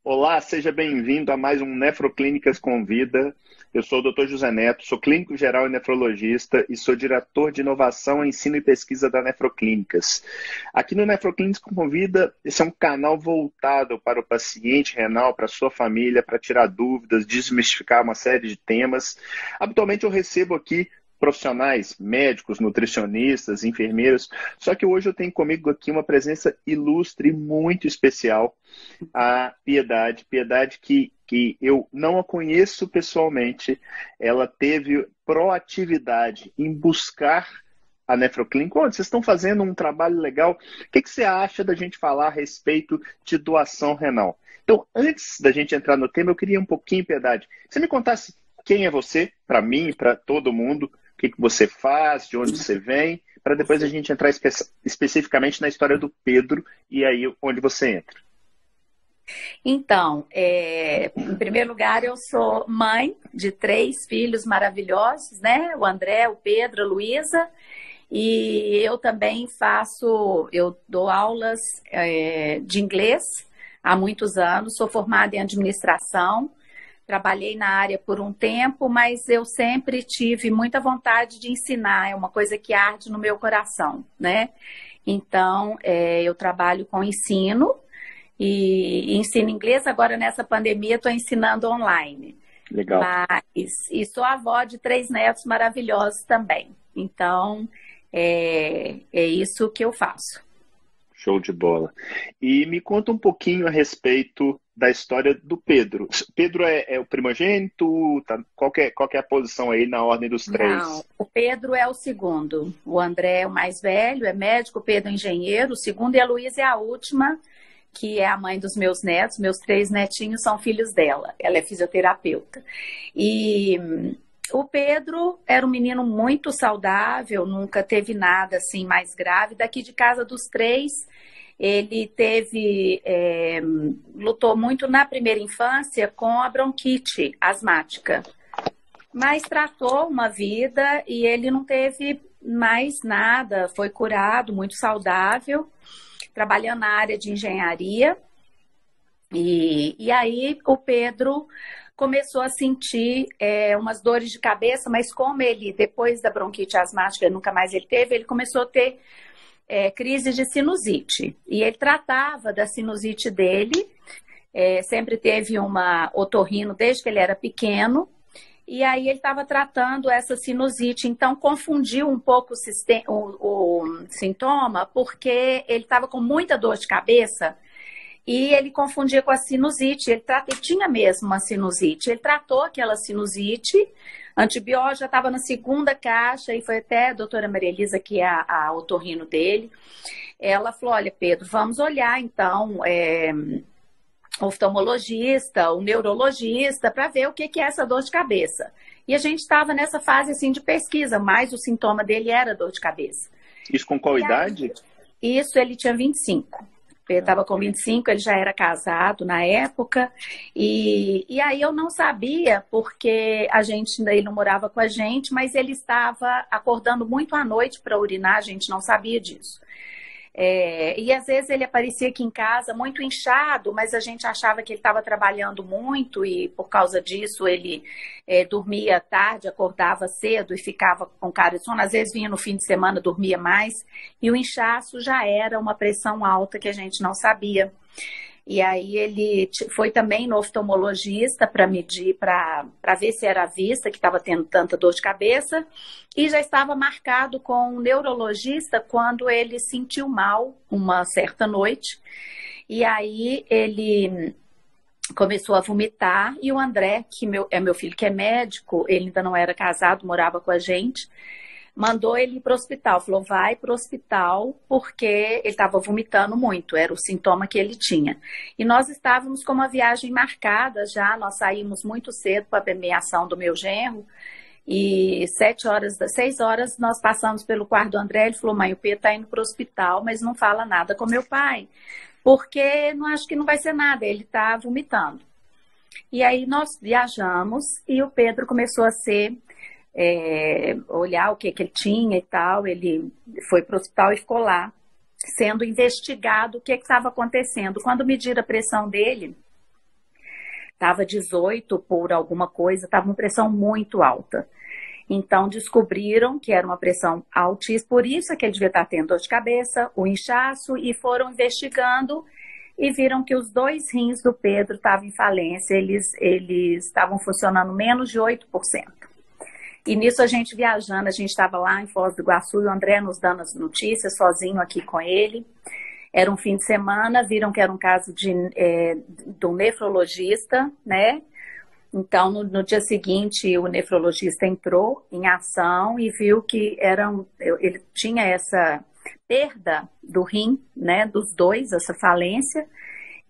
Olá, seja bem-vindo a mais um Nefroclínicas Convida. Eu sou o Dr. José Neto, sou clínico geral e nefrologista e sou diretor de inovação, ensino e pesquisa da Nefroclínicas. Aqui no Nefroclínicas Convida, esse é um canal voltado para o paciente renal, para a sua família, para tirar dúvidas, desmistificar uma série de temas. Habitualmente eu recebo aqui profissionais, médicos, nutricionistas, enfermeiros, só que hoje eu tenho comigo aqui uma presença ilustre, muito especial, a Piedade. Piedade que eu não a conheço pessoalmente, ela teve proatividade em buscar a Nefroclínica. Olha, vocês estão fazendo um trabalho legal. O que você acha da gente falar a respeito de doação renal? Então, antes da gente entrar no tema, eu queria um pouquinho, Piedade, que você me contasse quem é você, para mim, para todo mundo, o que você faz, de onde você vem, para depois a gente entrar especificamente na história do Pedro e aí onde você entra. Então, em primeiro lugar, eu sou mãe de 3 filhos maravilhosos, né? O André, o Pedro, a Luísa. E eu também eu dou aulas de inglês há muitos anos, sou formada em administração. Trabalhei na área por um tempo, mas eu sempre tive muita vontade de ensinar, é uma coisa que arde no meu coração, né? Então, eu trabalho com ensino e ensino inglês. Agora, nessa pandemia, estou ensinando online. Legal. E sou avó de 3 netos maravilhosos também. Então, é isso que eu faço. Show de bola. E me conta um pouquinho a respeito da história do Pedro. Pedro é o primogênito? Qual que é a posição aí na ordem dos 3? Não, o Pedro é o segundo. O André é o mais velho, é médico, o Pedro é engenheiro, o segundo, e a Luísa é a última, que é a mãe dos meus netos. Meus 3 netinhos são filhos dela. Ela é fisioterapeuta. E o Pedro era um menino muito saudável, nunca teve nada assim mais grave. Daqui de casa dos 3, ele lutou muito na primeira infância com a bronquite asmática, mas tratou uma vida e ele não teve mais nada, foi curado, muito saudável, trabalhando na área de engenharia. E aí o Pedro começou a sentir umas dores de cabeça, mas como ele, depois da bronquite asmática, nunca mais ele teve, ele começou a ter crise de sinusite. E ele tratava da sinusite dele, sempre teve uma otorrino desde que ele era pequeno, e aí ele estava tratando essa sinusite, então confundiu um pouco o sintoma, porque ele estava com muita dor de cabeça, e ele confundia com a sinusite. Ele tinha mesmo uma sinusite. Ele tratou aquela sinusite, antibiótico, já estava na 2ª caixa, e foi até a doutora Maria Elisa, que é a otorrino dele. Ela falou: olha, Pedro, vamos olhar então o oftalmologista, o neurologista, para ver o que é essa dor de cabeça. E a gente estava nessa fase assim de pesquisa, mas o sintoma dele era dor de cabeça. Isso com qual idade? Isso, ele tinha 25. Ele estava com 25, ele já era casado na época, e aí eu não sabia, porque ele não morava com a gente, mas ele estava acordando muito à noite para urinar, a gente não sabia disso. E às vezes ele aparecia aqui em casa muito inchado, mas a gente achava que ele estava trabalhando muito e por causa disso ele dormia tarde, acordava cedo e ficava com cara de sono. Às vezes vinha no fim de semana, dormia mais, e o inchaço já era uma pressão alta que a gente não sabia. E aí ele foi também no oftalmologista para medir, para ver se era a vista que estava tendo tanta dor de cabeça, e já estava marcado com um neurologista quando ele sentiu mal uma certa noite. E aí ele começou a vomitar, e o André, que é meu filho, que é médico, ele ainda não era casado, morava com a gente, mandou ele ir para o hospital. Falou: vai para o hospital, porque ele estava vomitando muito, era o sintoma que ele tinha. E nós estávamos com uma viagem marcada já, nós saímos muito cedo para a premiação do meu genro, e 6 horas nós passamos pelo quarto do André. Ele falou: mãe, o Pedro está indo para o hospital, mas não fala nada com meu pai, porque não acho que não vai ser nada, ele está vomitando. E aí nós viajamos, e o Pedro começou a olhar o que ele tinha e tal. Ele foi para o hospital e ficou lá, sendo investigado o que estava acontecendo. Quando mediram a pressão dele, estava 18 por alguma coisa, estava uma pressão muito alta. Então, descobriram que era uma pressão altíssima, por isso é que ele devia estar tendo dor de cabeça, o inchaço, e foram investigando e viram que os 2 rins do Pedro estavam em falência, eles estavam funcionando menos de 8%. E nisso a gente viajando, a gente estava lá em Foz do Iguaçu, e o André nos dando as notícias, sozinho aqui com ele. Era um fim de semana, viram que era um caso de um nefrologista, né? Então, no dia seguinte, o nefrologista entrou em ação e viu que ele tinha essa perda do rim, né, dos 2, essa falência.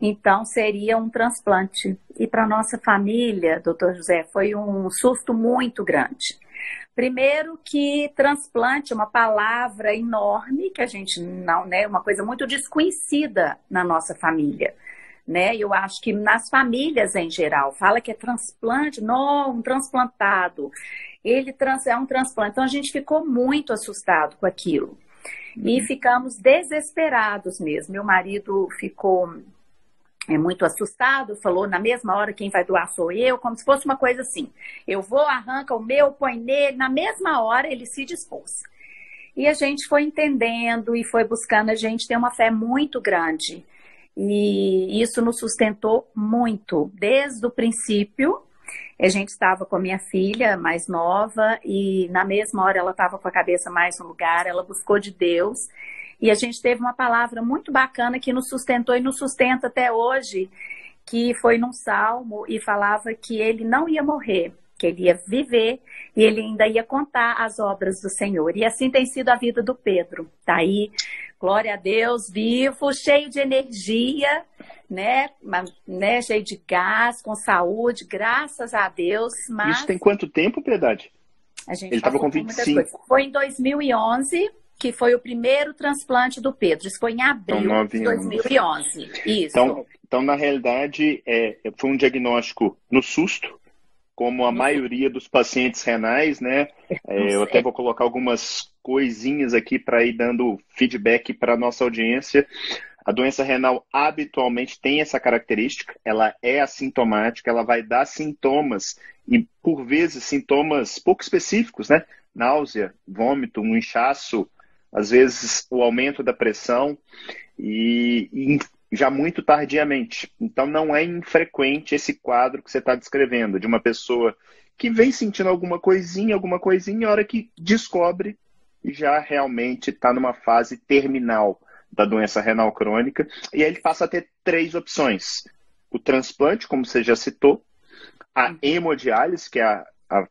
Então, seria um transplante. E para nossa família, doutor José, foi um susto muito grande. Primeiro que transplante é uma palavra enorme, que a gente não, né, uma coisa muito desconhecida na nossa família. Né? Eu acho que nas famílias em geral, fala que é transplante, não, um transplantado, é um transplante. Então a gente ficou muito assustado com aquilo e ficamos desesperados mesmo. Meu marido ficou muito assustado, falou na mesma hora quem vai doar sou eu, como se fosse uma coisa assim, eu vou, arranca o meu, põe nele, na mesma hora ele se dispôs. E a gente foi entendendo e foi buscando, a gente tem uma fé muito grande. E isso nos sustentou muito. Desde o princípio, a gente estava com a minha filha mais nova e na mesma hora ela estava com a cabeça mais no lugar, ela buscou de Deus e a gente teve uma palavra muito bacana que nos sustentou e nos sustenta até hoje, que foi num salmo e falava que ele não ia morrer, que ele ia viver e ele ainda ia contar as obras do Senhor. E assim tem sido a vida do Pedro. Tá aí, glória a Deus, vivo, cheio de energia, né? Cheio de gás, com saúde, graças a Deus. Mas isso tem quanto tempo, Piedade? Ele estava com 25. Foi em 2011 que foi o primeiro transplante do Pedro. Isso foi em abril de 2011. Isso. Então, na realidade, foi um diagnóstico no susto, como a maioria dos pacientes renais, né? Eu até vou colocar algumas coisinhas aqui para ir dando feedback para a nossa audiência. A doença renal habitualmente tem essa característica, ela é assintomática, ela vai dar sintomas, e por vezes sintomas pouco específicos, né? Náusea, vômito, um inchaço, às vezes o aumento da pressão, e já muito tardiamente. Então não é infrequente esse quadro que você está descrevendo, de uma pessoa que vem sentindo alguma coisinha, a hora que descobre, já realmente está numa fase terminal da doença renal crônica, e aí ele passa a ter 3 opções. O transplante, como você já citou, a hemodiálise, que é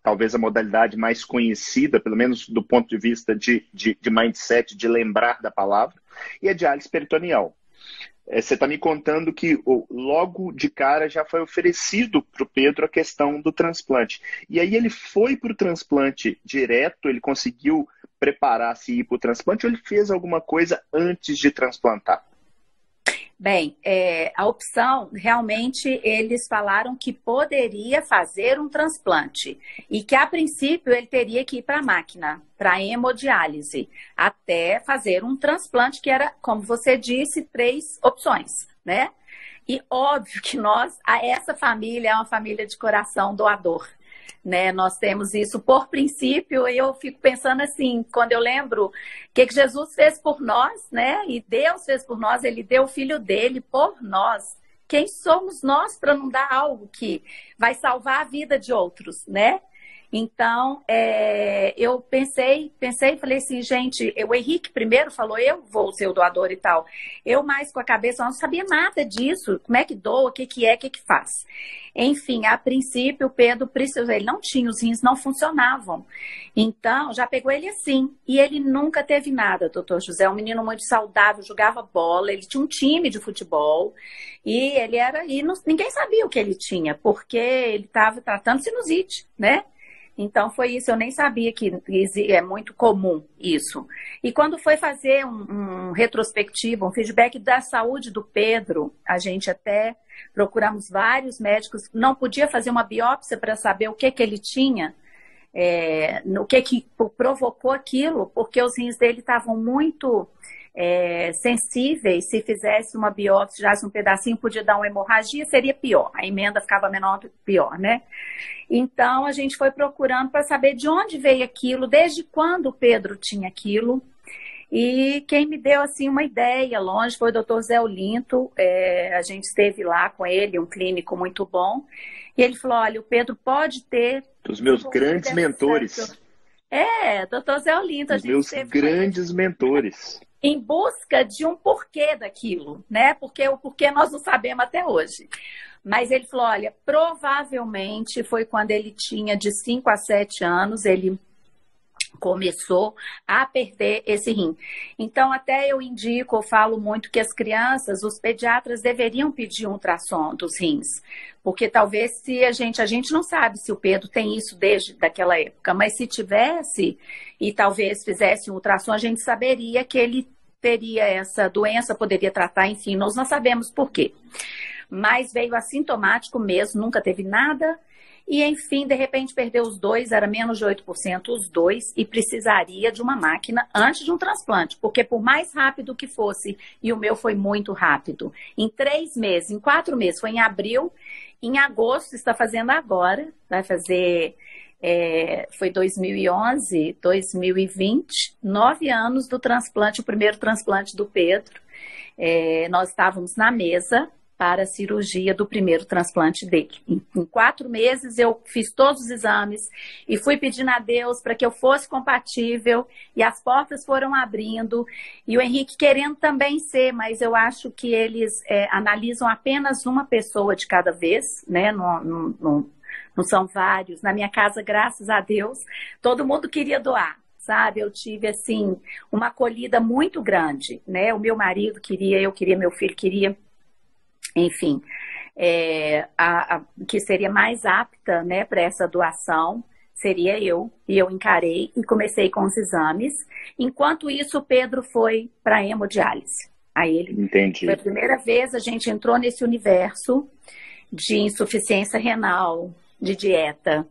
talvez a modalidade mais conhecida, pelo menos do ponto de vista de mindset, de lembrar da palavra, e a diálise peritoneal. Você está me contando que logo de cara já foi oferecido para o Pedro a questão do transplante. E aí ele foi para o transplante direto, ele conseguiu preparar-se e ir para o transplante, ou ele fez alguma coisa antes de transplantar? Bem, a opção, realmente, eles falaram que poderia fazer um transplante e que, a princípio, ele teria que ir para a máquina, para a hemodiálise, até fazer um transplante, que era, como você disse, 3 opções, né? E óbvio que essa família é uma família de coração doador, né? Nós temos isso por princípio, e eu fico pensando assim, quando eu lembro o que Jesus fez por nós, né? E Deus fez por nós, ele deu o filho dele por nós. Quem somos nós para não dar algo que vai salvar a vida de outros, né? Então, eu pensei e falei assim, gente, o Henrique primeiro falou, eu vou ser o doador e tal. Eu mais com a cabeça, eu não sabia nada disso, como é que doa, o que faz. Enfim, a princípio, o Pedro precisou, ele não tinha, os rins não funcionavam. Então, já pegou ele assim. E ele nunca teve nada, doutor José, um menino muito saudável, jogava bola, ele tinha um time de futebol, e ninguém sabia o que ele tinha, porque ele estava tratando sinusite, né? Então, foi isso, eu nem sabia que é muito comum isso. E quando foi fazer um retrospectivo, um feedback da saúde do Pedro, a gente até procuramos vários médicos, não podia fazer uma biópsia para saber o que ele tinha, o que provocou aquilo, porque os rins dele estavam muito sensíveis, se fizesse uma biópsia, tirasse um pedacinho, podia dar uma hemorragia, seria pior. A emenda ficava menor, pior, né? Então, a gente foi procurando para saber de onde veio aquilo, desde quando o Pedro tinha aquilo. E quem me deu, assim, uma ideia longe foi o Dr. Zé Olinto. A gente esteve lá com ele, um clínico muito bom. E ele falou, olha, o Pedro pode ter... Dos meus grandes mentores. Dr. Zé Olinto. Dos meus grandes mentores. Em busca de um porquê daquilo, né? Porque o porquê nós não sabemos até hoje. Mas ele falou, olha, provavelmente foi quando ele tinha de 5 a 7 anos, ele começou a perder esse rim. Então, até eu indico, eu falo muito que as crianças, os pediatras deveriam pedir um ultrassom dos rins, porque talvez se a gente não sabe se o Pedro tem isso desde daquela época, mas se tivesse e talvez fizesse um ultrassom, a gente saberia que ele teria essa doença, poderia tratar, enfim, nós não sabemos por quê. Mas veio assintomático mesmo, nunca teve nada. E, enfim, de repente perdeu os dois, era menos de 8% os dois, e precisaria de uma máquina antes de um transplante, porque por mais rápido que fosse, e o meu foi muito rápido, em 3 meses, em 4 meses, foi em abril, em agosto, está fazendo agora, vai fazer, foi 2011, 2020, 9 anos do transplante, o primeiro transplante do Pedro. Nós estávamos na mesa para a cirurgia do primeiro transplante dele. Em 4 meses eu fiz todos os exames e fui pedindo a Deus para que eu fosse compatível e as portas foram abrindo e o Henrique querendo também ser, mas eu acho que eles analisam apenas uma pessoa de cada vez, né? Não são vários. Na minha casa, graças a Deus, todo mundo queria doar. Sabe, eu tive, assim, uma acolhida muito grande, né? O meu marido queria, eu queria, meu filho queria. Enfim, que seria mais apta, né, para essa doação seria eu. E eu encarei e comecei com os exames. Enquanto isso, o Pedro foi para a hemodiálise. Aí ele, Entendi. Foi a primeira vez a gente entrou nesse universo de insuficiência renal, de dieta.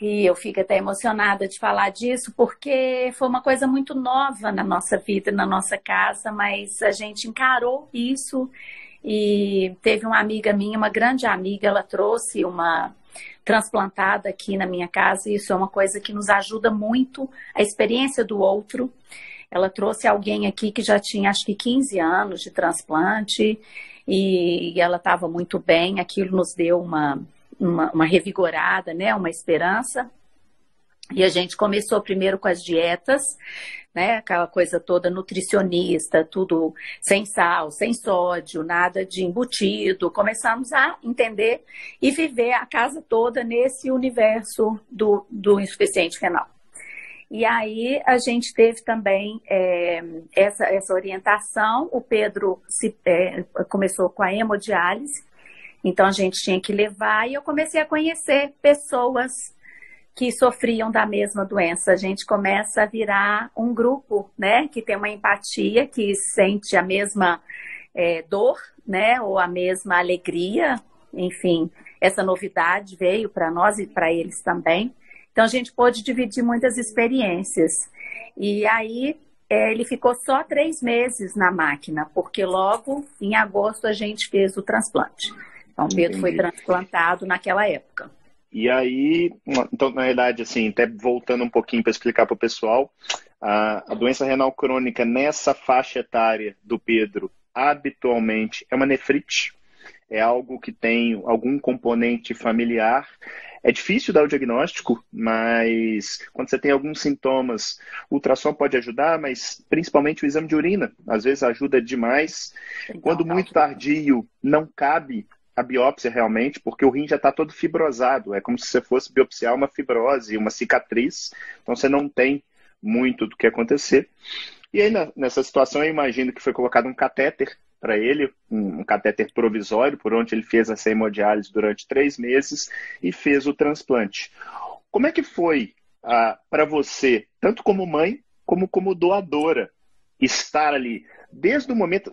E eu fico até emocionada de falar disso, porque foi uma coisa muito nova na nossa vida, na nossa casa, mas a gente encarou isso. E teve uma amiga minha, uma grande amiga, ela trouxe uma transplantada aqui na minha casa, e isso é uma coisa que nos ajuda muito, a experiência do outro. Ela trouxe alguém aqui que já tinha, acho que 15 anos de transplante, e ela estava muito bem, aquilo nos deu uma revigorada, né, uma esperança. E a gente começou primeiro com as dietas, né, aquela coisa toda nutricionista, tudo sem sal, sem sódio, nada de embutido. Começamos a entender e viver a casa toda nesse universo do insuficiente renal. E aí a gente teve também essa orientação. O Pedro começou com a hemodiálise, então a gente tinha que levar, e eu comecei a conhecer pessoas que sofriam da mesma doença. A gente começa a virar um grupo, né, que tem uma empatia, que sente a mesma dor, né, ou a mesma alegria. Enfim, essa novidade veio para nós e para eles também. Então a gente pôde dividir muitas experiências. E aí ele ficou só 3 meses na máquina, porque logo em agosto a gente fez o transplante. Então o Pedro foi transplantado naquela época. E aí, então, na verdade, assim, até voltando um pouquinho para explicar para o pessoal, a doença renal crônica nessa faixa etária do Pedro, habitualmente, é uma nefrite, é algo que tem algum componente familiar. É difícil dar o diagnóstico, mas quando você tem alguns sintomas, o ultrassom pode ajudar, mas principalmente o exame de urina, às vezes ajuda demais. Quando muito tardio, não cabe a biópsia realmente, porque o rim já está todo fibrosado. É como se você fosse biopsiar uma fibrose, uma cicatriz. Então você não tem muito do que acontecer. E aí nessa situação eu imagino que foi colocado um catéter para ele, um catéter provisório, por onde ele fez essa hemodiálise durante 3 meses e fez o transplante. Como é que foi para você, tanto como mãe, como doadora, estar ali? Desde o momento,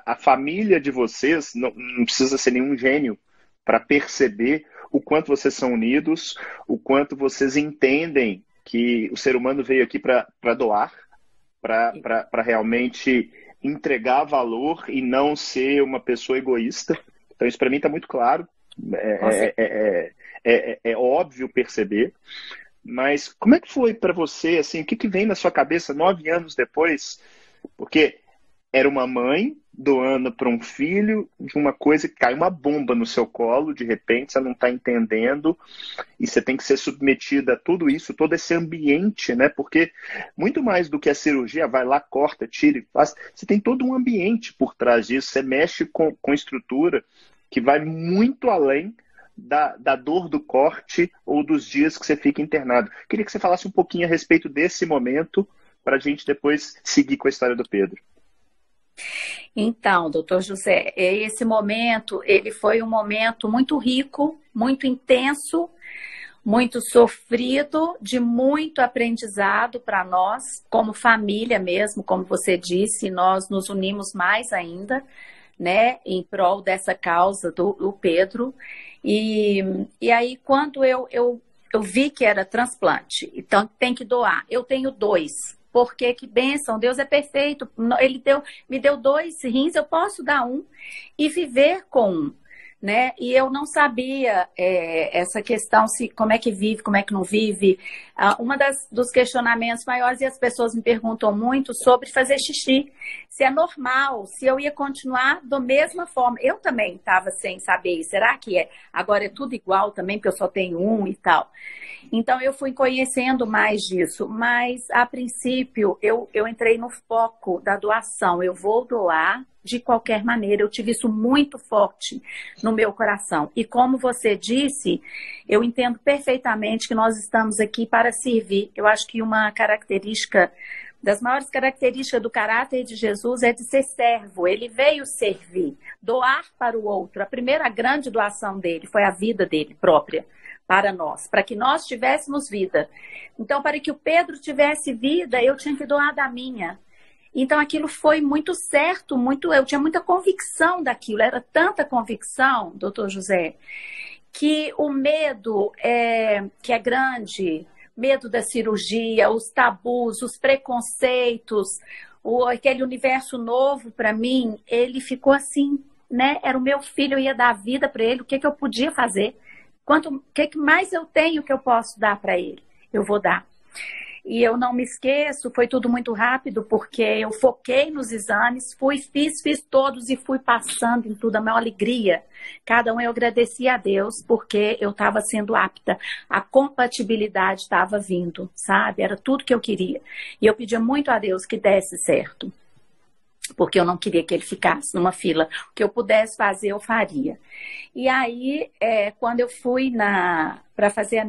a família de vocês não precisa ser nenhum gênio para perceber o quanto vocês são unidos, o quanto vocês entendem que o ser humano veio aqui para doar, para realmente entregar valor e não ser uma pessoa egoísta. Então, isso para mim está muito claro. É óbvio perceber. Mas como é que foi para você? Assim, o que vem na sua cabeça 9 anos depois? Porque era uma mãe doando para um filho de uma coisa que cai uma bomba no seu colo, de repente você não está entendendo e você tem que ser submetida a tudo isso, todo esse ambiente, né? Porque muito mais do que a cirurgia, vai lá, corta, tira e faz, você tem todo um ambiente por trás disso, você mexe com estrutura que vai muito além da dor do corte ou dos dias que você fica internado. Queria que você falasse um pouquinho a respeito desse momento para a gente depois seguir com a história do Pedro. Então, doutor José, esse momento, ele foi um momento muito rico, muito intenso, muito sofrido, de muito aprendizado para nós, como família mesmo, como você disse, nós nos unimos mais ainda, né, em prol dessa causa do Pedro. E aí, quando eu vi que era transplante, então tem que doar, eu tenho 2. Porque que bênção, Deus é perfeito. Ele me deu 2 rins, eu posso dar 1 e viver com 1, né? E eu não sabia essa questão, como é que vive, como é que não vive. Uma dos questionamentos maiores, e as pessoas me perguntam muito sobre fazer xixi. Se é normal, se eu ia continuar da mesma forma. Eu também estava sem saber, será que é? Agora é tudo igual também, porque eu só tenho 1 e tal. Então, eu fui conhecendo mais disso, mas, a princípio, eu entrei no foco da doação. Eu vou doar de qualquer maneira. Eu tive isso muito forte no meu coração. E como você disse, eu entendo perfeitamente que nós estamos aqui para servir. Eu acho que uma característica, das maiores características do caráter de Jesus é de ser servo. Ele veio servir, doar para o outro. A primeira grande doação dele foi a vida dele própria. Para nós, para que nós tivéssemos vida. Então, para que o Pedro tivesse vida, eu tinha que doar da minha. Então, aquilo foi muito certo, eu tinha muita convicção daquilo, era tanta convicção, doutor José, que o medo que é grande, medo da cirurgia, os tabus, os preconceitos, aquele universo novo para mim, ele ficou assim, né? Era o meu filho, eu ia dar vida para ele, o que eu podia fazer? O que mais eu tenho que eu posso dar para ele? Eu vou dar. E eu não me esqueço, foi tudo muito rápido, porque eu foquei nos exames, fiz todos e fui passando em tudo, a maior alegria. Cada um eu agradecia a Deus, porque eu estava sendo apta. A compatibilidade estava vindo, sabe? Era tudo que eu queria. E eu pedia muito a Deus que desse certo, porque eu não queria que ele ficasse numa fila. O que eu pudesse fazer, eu faria. E aí, quando eu fui para fazer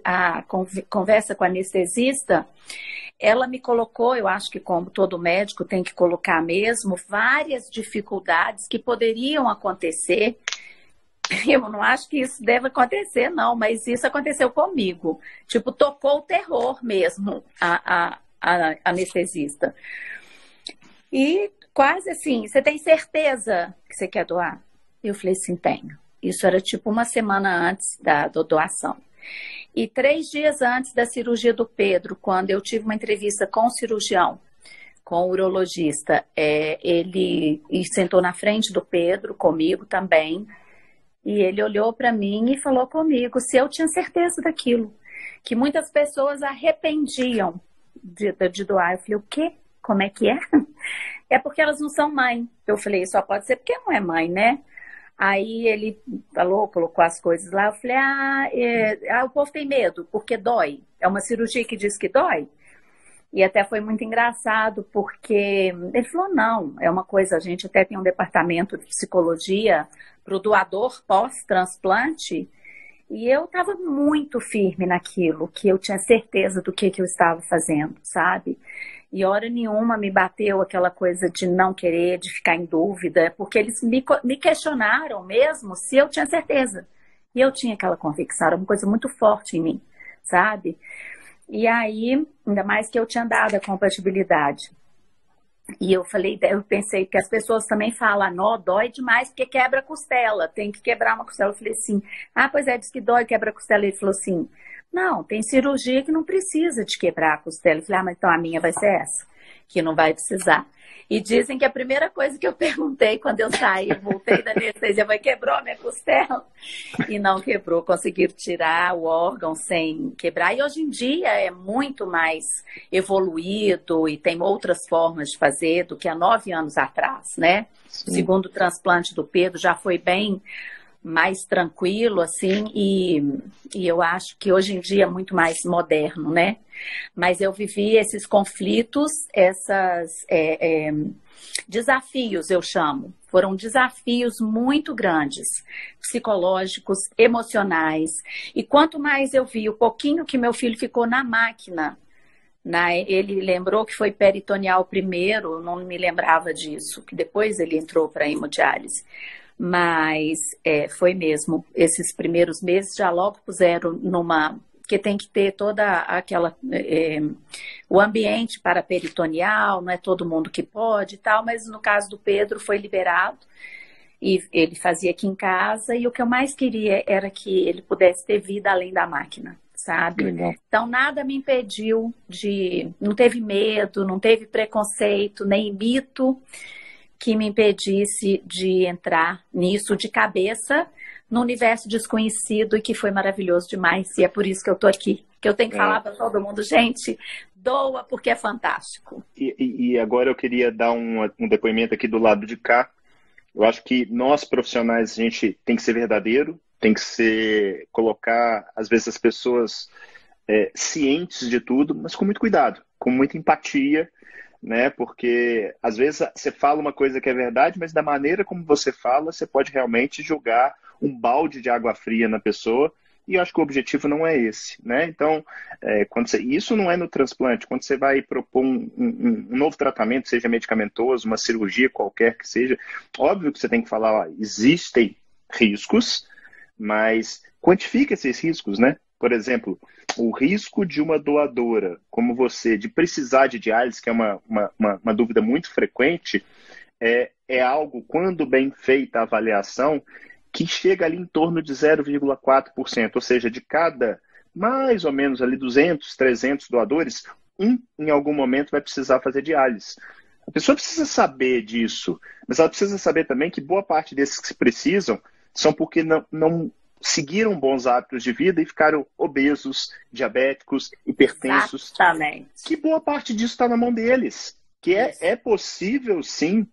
a conversa com a anestesista, ela me colocou, eu acho que como todo médico tem que colocar mesmo, várias dificuldades que poderiam acontecer. Eu não acho que isso deve acontecer, não, mas isso aconteceu comigo. Tipo, tocou o terror mesmo, a anestesista. E quase assim, você tem certeza que você quer doar? Eu falei, sim, tenho. Isso era tipo uma semana antes da doação. E 3 dias antes da cirurgia do Pedro, quando eu tive uma entrevista com o cirurgião, com o urologista, ele sentou na frente do Pedro, comigo também, e ele olhou para mim e falou comigo se eu tinha certeza daquilo, que muitas pessoas arrependiam de doar. Eu falei, o quê? Como é que é? É porque elas não são mãe. Eu falei, só pode ser porque não é mãe, né? Aí ele falou, colocou as coisas lá. Eu falei, o povo tem medo, porque dói. É uma cirurgia que diz que dói. E até foi muito engraçado, porque ele falou, não, é uma coisa, a gente até tem um departamento de psicologia para o doador pós-transplante. E eu estava muito firme naquilo, que eu tinha certeza do que eu estava fazendo, sabe? E hora nenhuma me bateu aquela coisa de não querer, de ficar em dúvida, porque eles me questionaram mesmo se eu tinha certeza. E eu tinha aquela convicção, era uma coisa muito forte em mim, sabe? E aí, ainda mais que eu tinha dado a compatibilidade. E eu pensei que as pessoas também falam, nó, dói demais porque quebra a costela, tem que quebrar uma costela. Eu falei assim, pois diz que dói, quebra a costela. Ele falou assim, não, tem cirurgia que não precisa de quebrar a costela. Eu falei, mas então a minha vai ser essa. que não vai precisar. E dizem que a primeira coisa que eu perguntei quando eu saí, voltei da anestesia, foi: quebrou a minha costela? E não quebrou, conseguiram tirar o órgão sem quebrar. E hoje em dia é muito mais evoluído e tem outras formas de fazer do que há 9 anos atrás, né? Sim. Segundo o transplante do Pedro, já foi bem mais tranquilo, assim, e eu acho que hoje em dia é muito mais moderno, né? Mas eu vivi esses conflitos, desafios, eu chamo. Foram desafios muito grandes, psicológicos, emocionais. E quanto mais eu vi o pouquinho que meu filho ficou na máquina, ele lembrou que foi peritoneal primeiro, não me lembrava disso, que depois ele entrou para a hemodiálise. Mas foi mesmo, esses primeiros meses já logo puseram que tem que ter toda aquela... o ambiente para peritoneal, não é todo mundo que pode e tal, mas no caso do Pedro foi liberado e ele fazia aqui em casa, e o que eu mais queria era que ele pudesse ter vida além da máquina, sabe? Legal. Então nada me impediu não teve medo, não teve preconceito, nem mito que me impedisse de entrar nisso de cabeça, no universo desconhecido, e que foi maravilhoso demais. E é por isso que eu tô aqui. Que eu tenho que falar para todo mundo: gente, doa porque é fantástico. E agora eu queria dar um depoimento aqui do lado de cá. Eu acho que nós, profissionais, a gente tem que ser verdadeiro, tem que colocar, às vezes, as pessoas cientes de tudo, mas com muito cuidado, com muita empatia, né? Porque às vezes você fala uma coisa que é verdade, mas da maneira como você fala, você pode realmente jogar um balde de água fria na pessoa, e eu acho que o objetivo não é esse, né? Então, isso não é no transplante. Quando você vai propor um novo tratamento, seja medicamentoso, uma cirurgia qualquer que seja, óbvio que você tem que falar: existem riscos, mas quantifica esses riscos, né? Por exemplo, o risco de uma doadora como você de precisar de diálise, que é uma dúvida muito frequente, é algo, quando bem feita a avaliação, que chega ali em torno de 0,4%, ou seja, de cada mais ou menos ali 200, 300 doadores, em algum momento vai precisar fazer diálise. A pessoa precisa saber disso, mas ela precisa saber também que boa parte desses que precisam são porque não seguiram bons hábitos de vida e ficaram obesos, diabéticos, hipertensos. Exatamente. Que boa parte disso está na mão deles. Que é possível, sim,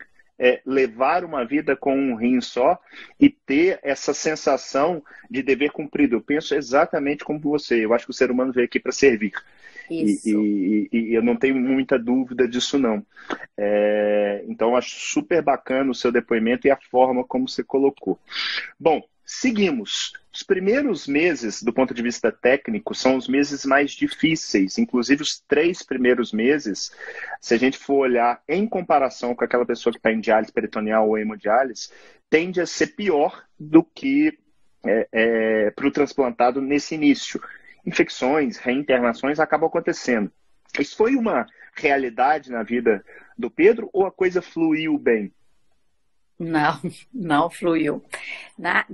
levar uma vida com um rim só e ter essa sensação de dever cumprido. Eu penso exatamente como você. Eu acho que o ser humano veio aqui para servir. Isso. E eu não tenho muita dúvida disso, não. Então, eu acho super bacana o seu depoimento e a forma como você colocou. Bom, seguimos. Os primeiros meses, do ponto de vista técnico, são os meses mais difíceis. Inclusive, os 3 primeiros meses, se a gente for olhar em comparação com aquela pessoa que está em diálise peritoneal ou hemodiálise, tende a ser pior do que para o transplantado nesse início. Infecções, reinternações acabam acontecendo. Isso foi uma realidade na vida do Pedro ou a coisa fluiu bem? Não fluiu.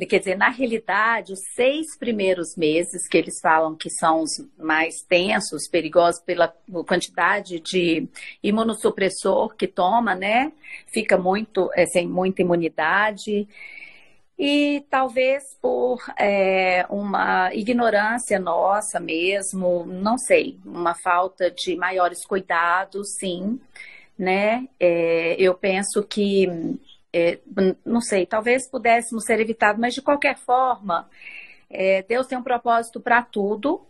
Quer dizer, na realidade, os 6 primeiros meses, que eles falam que são os mais tensos, perigosos pela quantidade de imunossupressor que toma, né? Fica sem muita imunidade. E talvez por uma ignorância nossa mesmo, não sei, uma falta de maiores cuidados, sim, né? Eu penso que não sei, talvez pudéssemos ser evitados, mas de qualquer forma, Deus tem um propósito para tudo,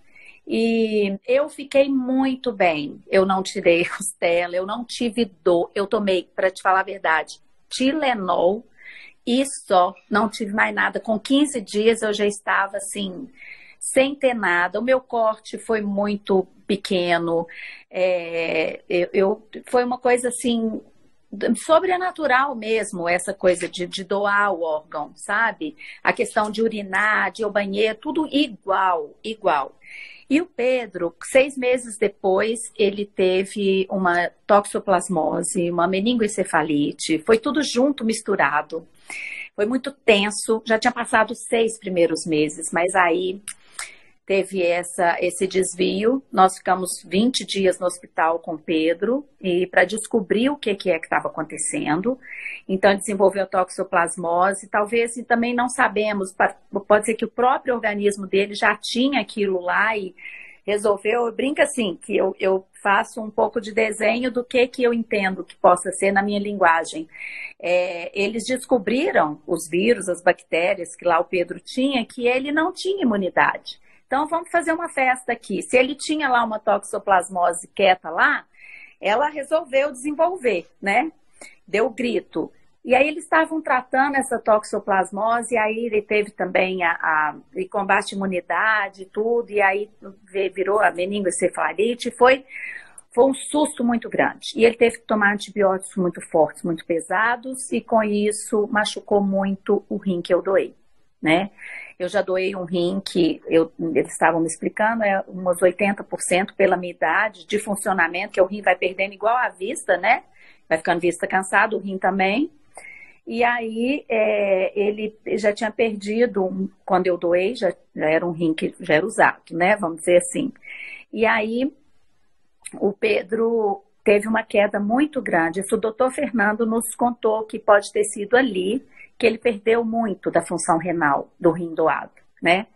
e eu fiquei muito bem. Eu não tirei costela, eu não tive dor, eu tomei, para te falar a verdade, Tilenol e só, não tive mais nada. Com 15 dias eu já estava assim, sem ter nada. O meu corte foi muito pequeno, foi uma coisa assim, sobrenatural mesmo, essa coisa de doar o órgão, sabe? A questão de urinar, de ir ao banheiro, tudo igual. E o Pedro, 6 meses depois, ele teve uma toxoplasmose, uma meningoencefalite, foi tudo junto, misturado. Foi muito tenso, já tinha passado os 6 primeiros meses, mas aí teve esse desvio. Nós ficamos 20 dias no hospital com o Pedro e para descobrir o que é que estava acontecendo. Então, ele desenvolveu toxoplasmose. Talvez, e também não sabemos, pode ser que o próprio organismo dele já tinha aquilo lá e resolveu. Brinca assim, que eu faço um pouco de desenho do que eu entendo que possa ser na minha linguagem. Eles descobriram os vírus, as bactérias que lá o Pedro tinha, que ele não tinha imunidade. Então, vamos fazer uma festa aqui. Se ele tinha lá uma toxoplasmose quieta lá, ela resolveu desenvolver, né? Deu grito. E aí eles estavam tratando essa toxoplasmose, e aí ele teve também e combate à imunidade e tudo, e aí virou a meningoencefalite, foi um susto muito grande. E ele teve que tomar antibióticos muito fortes, muito pesados, e com isso machucou muito o rim que eu doei, né? Eu já doei um rim que eles estavam me explicando, uns 80% pela minha idade de funcionamento, que o rim vai perdendo igual a vista, né? Vai ficando vista cansado, o rim também. E aí ele já tinha perdido, quando eu doei, já era um rim que já era usado, né? Vamos dizer assim. E aí o Pedro teve uma queda muito grande. Isso o doutor Fernando nos contou que pode ter sido ali, que ele perdeu muito da função renal do rim doado, né?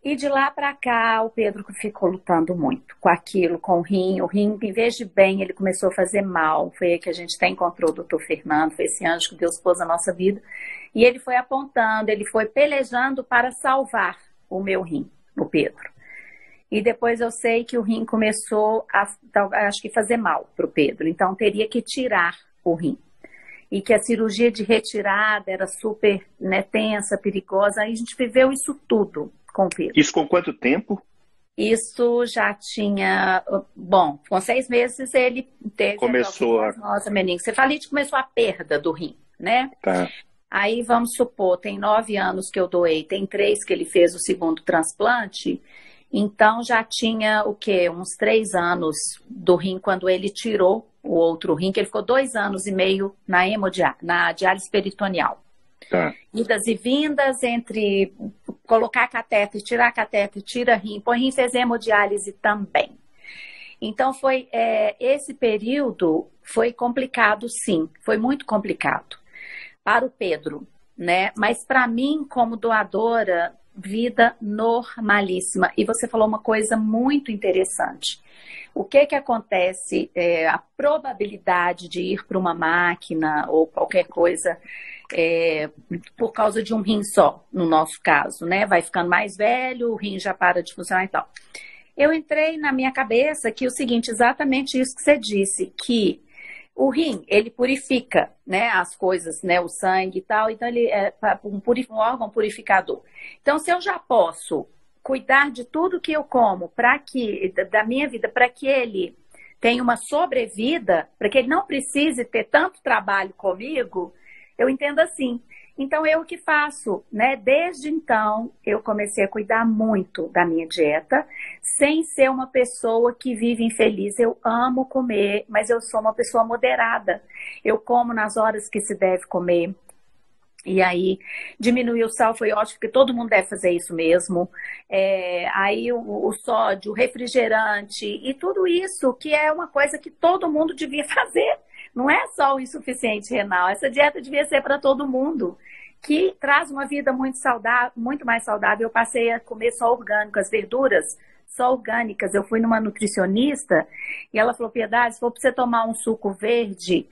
E de lá para cá, o Pedro ficou lutando muito com aquilo, com o rim. O rim, em vez de bem, ele começou a fazer mal. Foi aí que a gente até encontrou o doutor Fernando, foi esse anjo que Deus pôs na nossa vida. E ele foi apontando, ele foi pelejando para salvar o meu rim, o Pedro. E depois eu sei que o rim começou acho que fazer mal para o Pedro. Então, teria que tirar o rim. E que a cirurgia de retirada era super, né, tensa, perigosa. Aí a gente viveu isso tudo com o Pedro. Isso com quanto tempo? Isso já tinha... Bom, com 6 meses ele teve... Começou a... Nossa, meningoencefalite, começou a perda do rim, né? Tá. Aí, vamos supor, tem 9 anos que eu doei, tem 3 que ele fez o segundo transplante. Então, já tinha, o quê? Uns 3 anos do rim, quando ele tirou o outro rim, que ele ficou 2 anos e meio na diálise peritoneal. Tá. Idas e vindas entre colocar catéter, tirar catéter, tira rim, põe rim, fez hemodiálise também. Então, esse período foi complicado, sim, foi muito complicado para o Pedro, né? Mas para mim, como doadora, vida normalíssima. E você falou uma coisa muito interessante. O que acontece, a probabilidade de ir para uma máquina ou qualquer coisa por causa de um rim só, no nosso caso, né? Vai ficando mais velho, o rim já para de funcionar e tal. Eu entrei na minha cabeça que o seguinte, exatamente isso que você disse, que o rim, ele purifica, né, as coisas, né, o sangue e tal, então ele é um órgão purificador. Então, se eu já posso cuidar de tudo que eu como da minha vida, para que ele tenha uma sobrevida, para que ele não precise ter tanto trabalho comigo, eu entendo assim. Então, eu o que faço, né? Desde então, eu comecei a cuidar muito da minha dieta, sem ser uma pessoa que vive infeliz. Eu amo comer, mas eu sou uma pessoa moderada. Eu como nas horas que se deve comer. E aí, diminuir o sal foi ótimo, porque todo mundo deve fazer isso mesmo. Aí, o sódio, o refrigerante e tudo isso, que é uma coisa que todo mundo devia fazer. Não é só o insuficiente renal, essa dieta devia ser para todo mundo, que traz uma vida muito saudável, muito mais saudável. Eu passei a comer só orgânico, as verduras só orgânicas. Eu fui numa nutricionista e ela falou, Piedade, se for para você tomar um suco verde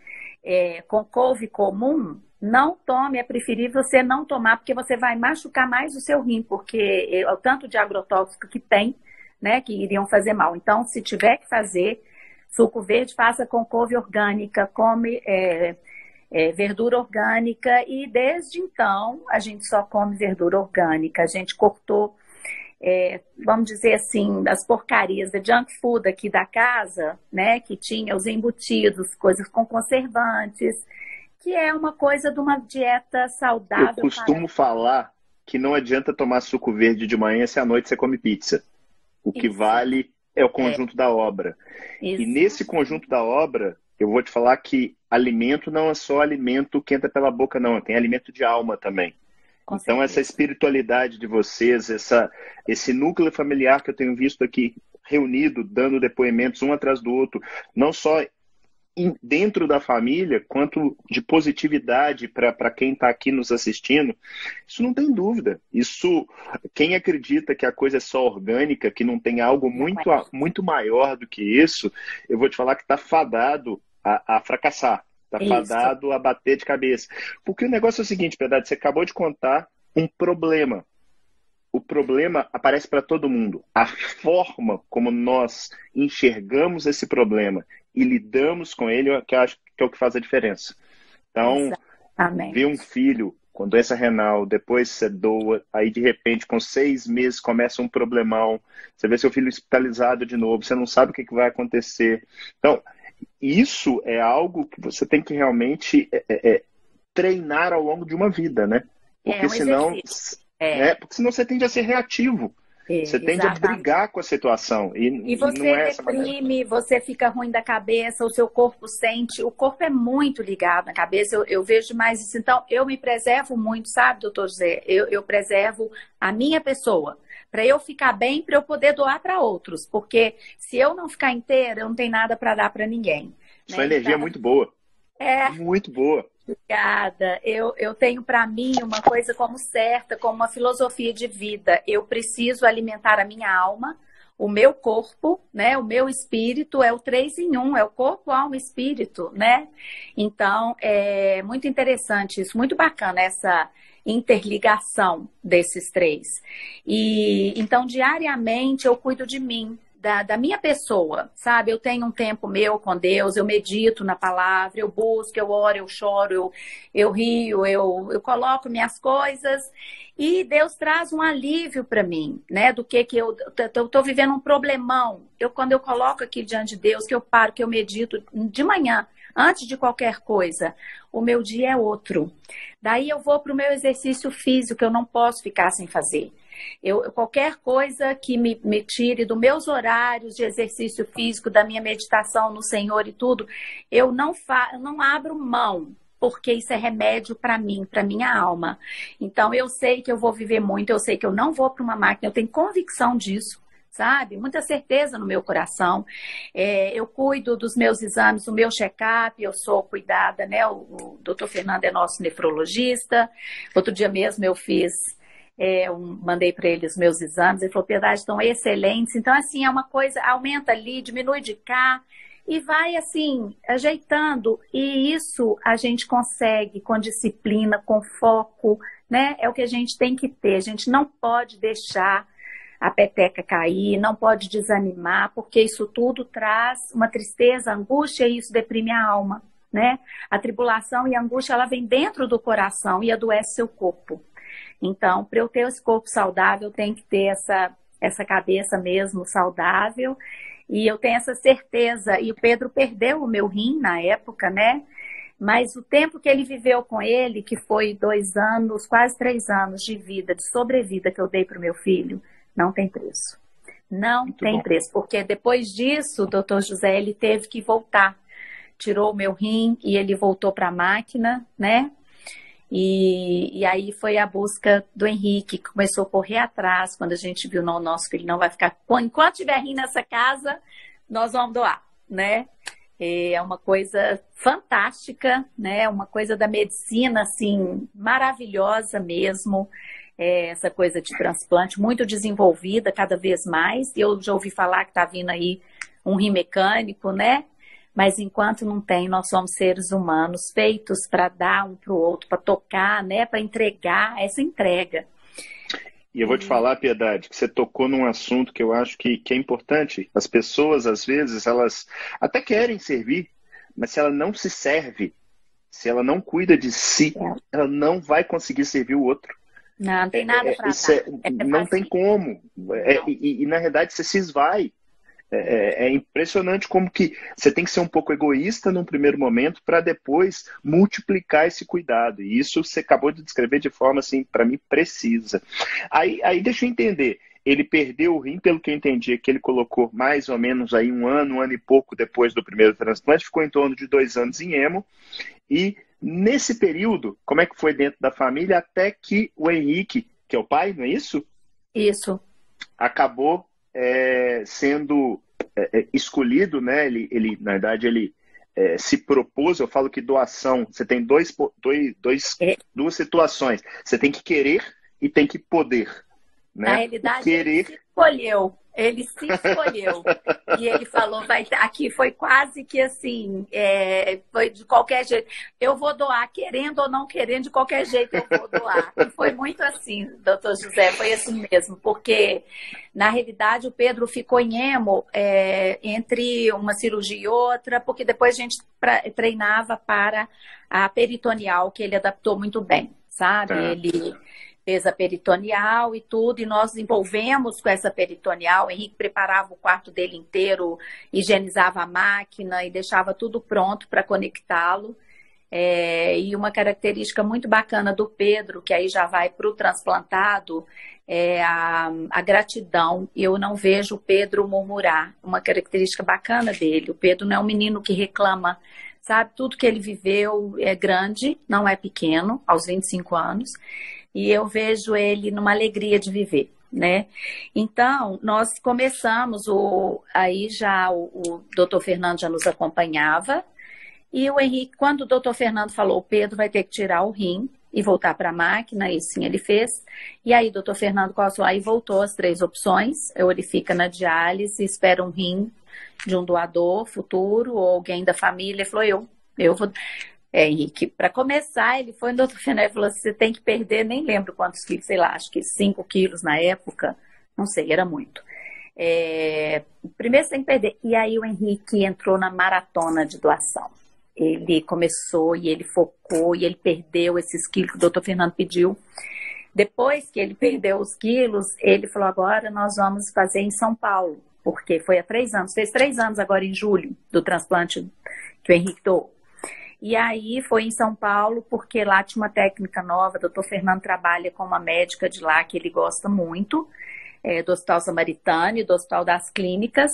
com couve comum, não tome, é preferível você não tomar, porque você vai machucar mais o seu rim, porque o tanto de agrotóxico que tem, né, que iriam fazer mal. Então, se tiver que fazer suco verde, faça com couve orgânica, come verdura orgânica, e desde então a gente só come verdura orgânica. A gente cortou, vamos dizer assim, as porcarias da junk food aqui da casa, né, que tinha os embutidos, coisas com conservantes, que é uma coisa de uma dieta saudável. Eu costumo falar que não adianta tomar suco verde de manhã se à noite você come pizza. O que vale é o conjunto da obra. Isso. E nesse conjunto da obra, eu vou te falar que alimento não é só alimento que entra pela boca, não. Tem alimento de alma também. Com Então, essa certeza. espiritualidade de vocês, esse núcleo familiar que eu tenho visto aqui reunido, dando depoimentos um atrás do outro, não só dentro da família, quanto de positividade para quem está aqui nos assistindo, isso não tem dúvida. Isso, quem acredita que a coisa é só orgânica, que não tem algo Não é. muito maior do que isso, eu vou te falar que está fadado a fracassar, está Isso. fadado a bater de cabeça. Porque o negócio é o seguinte, Piedade, você acabou de contar um problema. O problema aparece para todo mundo. A forma como nós enxergamos esse problema e lidamos com ele, eu acho que é o que faz a diferença. Então, ver um Exatamente. filho com doença renal, depois você doa, aí de repente com 6 meses começa um problemão, você vê seu filho hospitalizado de novo, você não sabe o que vai acontecer. Então, isso é algo que você tem que realmente treinar ao longo de uma vida, né? É Porque um senão exercício. É, porque senão você tende a ser reativo. Você tende a exatamente. brigar com a situação. E E não você é essa maneira. deprime, você fica ruim da cabeça, o seu corpo sente, o corpo é muito ligado na cabeça, eu vejo mais isso. Então, eu me preservo muito, sabe, doutor José? Eu preservo a minha pessoa, para eu ficar bem, para eu poder doar para outros, porque se eu não ficar inteira, eu não tenho nada para dar para ninguém, Sua né? energia é Então, muito boa. é, Muito boa. obrigada. Eu tenho para mim uma coisa como certa, como uma filosofia de vida. Eu preciso alimentar a minha alma, o meu corpo, né? O meu espírito é o 3 em 1, é o corpo, alma e espírito, né? Então, é muito interessante isso, muito bacana essa interligação desses três. E então, diariamente eu cuido de mim, da minha pessoa, sabe? Eu tenho um tempo meu com Deus, eu medito na palavra, eu busco, eu oro, eu choro, eu rio, eu coloco minhas coisas e Deus traz um alívio para mim, né? Do que eu estou vivendo um problemão. Quando eu coloco aqui diante de Deus, que eu paro, que eu medito de manhã, antes de qualquer coisa, o meu dia é outro. Daí eu vou para o meu exercício físico, que eu não posso ficar sem fazer. Qualquer coisa que me tire dos meus horários de exercício físico, da minha meditação no Senhor e tudo, eu não abro mão, porque isso é remédio para mim, para minha alma. Então, eu sei que eu vou viver muito, eu sei que eu não vou para uma máquina, eu tenho convicção disso. Sabe? Muita certeza no meu coração. Eu cuido dos meus exames, o meu check-up, eu sou cuidada, né? O doutor Fernando é nosso nefrologista. Outro dia mesmo eu fiz mandei para ele os meus exames, ele falou, Piedade, estão excelentes. Então, assim, é uma coisa, aumenta ali, diminui de cá, e vai, assim, ajeitando. E isso a gente consegue com disciplina, com foco, né? É o que a gente tem que ter. A gente não pode deixar a peteca cair, não pode desanimar, porque isso tudo traz uma tristeza, angústia, e isso deprime a alma, né? A tribulação e a angústia, ela vem dentro do coração e adoece seu corpo. Então, para eu ter esse corpo saudável, eu tenho que ter essa cabeça mesmo saudável. E eu tenho essa certeza. E o Pedro perdeu o meu rim na época, né? Mas o tempo que ele viveu com ele, que foi 2 anos, quase 3 anos de vida, de sobrevida que eu dei para o meu filho, não tem preço. Não Muito tem bom. preço. Porque depois disso, o doutor José, ele teve que voltar. Tirou o meu rim e ele voltou para a máquina, né? E aí foi a busca do Henrique, que começou a correr atrás, quando a gente viu, não, nosso filho não vai ficar, enquanto tiver rim nessa casa, nós vamos doar, né? É uma coisa fantástica, né? Uma coisa da medicina, assim, maravilhosa mesmo, essa coisa de transplante, muito desenvolvida cada vez mais, e eu já ouvi falar que está vindo aí um rim mecânico, né? Mas enquanto não tem, nós somos seres humanos feitos para dar um para o outro, para tocar, né? Para entregar essa entrega. E eu vou te falar, Piedade, que você tocou num assunto que eu acho que é importante. As pessoas, às vezes, elas até querem servir, mas se ela não se serve, se ela não cuida de si, ela não vai conseguir servir o outro. Não tem nada para dar. Não tem como. E, na realidade, você se esvai. É impressionante como que você tem que ser um pouco egoísta num primeiro momento para depois multiplicar esse cuidado. E isso você acabou de descrever de forma, assim, para mim, precisa. Aí deixa eu entender. Ele perdeu o rim, pelo que eu entendi, que ele colocou mais ou menos aí um ano e pouco depois do primeiro transplante, ficou em torno de 2 anos em hemo. E Nesse período, como é que foi dentro da família até que o Henrique, que é o pai, não é isso? Isso. Acabou sendo escolhido, né? Na verdade, ele se propôs. Eu falo que doação, você tem duas situações. Você tem que querer e tem que poder. Né? Na realidade, querer... ele se escolheu. Ele se escolheu. E ele falou, aqui foi quase que assim, foi de qualquer jeito. Eu vou doar, querendo ou não querendo, de qualquer jeito eu vou doar. E foi muito assim, doutor José, foi assim mesmo. Porque, na realidade, o Pedro ficou em emo entre uma cirurgia e outra, porque depois a gente treinava para a peritoneal, que ele adaptou muito bem, sabe? Tá. Ele fez a peritoneal e tudo, e nós envolvemos com essa peritoneal. O Henrique preparava o quarto dele inteiro, higienizava a máquina e deixava tudo pronto para conectá-lo. E uma característica muito bacana do Pedro, que aí já vai para o transplantado, é a gratidão. Eu não vejo o Pedro murmurar, uma característica bacana dele. O Pedro não é um menino que reclama, sabe? Tudo que ele viveu é grande, não é pequeno, aos 25 anos. E eu vejo ele numa alegria de viver, né? Então, nós começamos, aí já o doutor Fernando já nos acompanhava, e o Henrique, quando o doutor Fernando falou, o Pedro vai ter que tirar o rim e voltar para a máquina, e sim, ele fez. E aí, o doutor Fernando aí voltou as 3 opções, ou ele fica na diálise, espera um rim de um doador futuro, ou alguém da família, ele falou, eu vou... Henrique, para começar, ele foi no doutor Fernando e falou assim, você tem que perder, nem lembro quantos quilos, sei lá, acho que 5 quilos na época, não sei, era muito. Primeiro você tem que perder. E aí o Henrique entrou na maratona de doação. Ele começou e ele focou e ele perdeu esses quilos que o doutor Fernando pediu. Depois que ele perdeu os quilos, ele falou, agora nós vamos fazer em São Paulo, porque foi há 3 anos, fez 3 anos agora em julho do transplante que o Henrique doou. E aí foi em São Paulo, porque lá tinha uma técnica nova, o doutor Fernando trabalha com uma médica de lá que ele gosta muito, do Hospital Samaritano e do Hospital das Clínicas,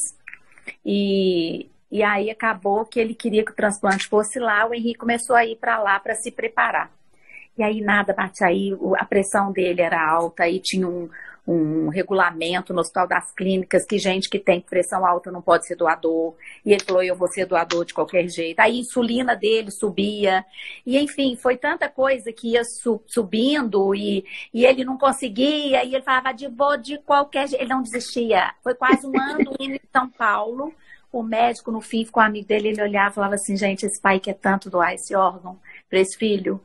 e aí acabou que ele queria que o transplante fosse lá, o Henrique começou a ir para lá para se preparar. E aí nada bate aí, a pressão dele era alta, aí tinha um regulamento no Hospital das Clínicas que gente que tem pressão alta não pode ser doador. E ele falou, eu vou ser doador de qualquer jeito. Aí a insulina dele subia. E enfim, foi tanta coisa que ia subindo e ele não conseguia. E ele falava, vou de qualquer jeito. Ele não desistia. Foi quase um ano indo em São Paulo. O médico, no fim, ficou amigo dele. Ele olhava e falava assim, gente, esse pai quer tanto doar esse órgão para esse filho,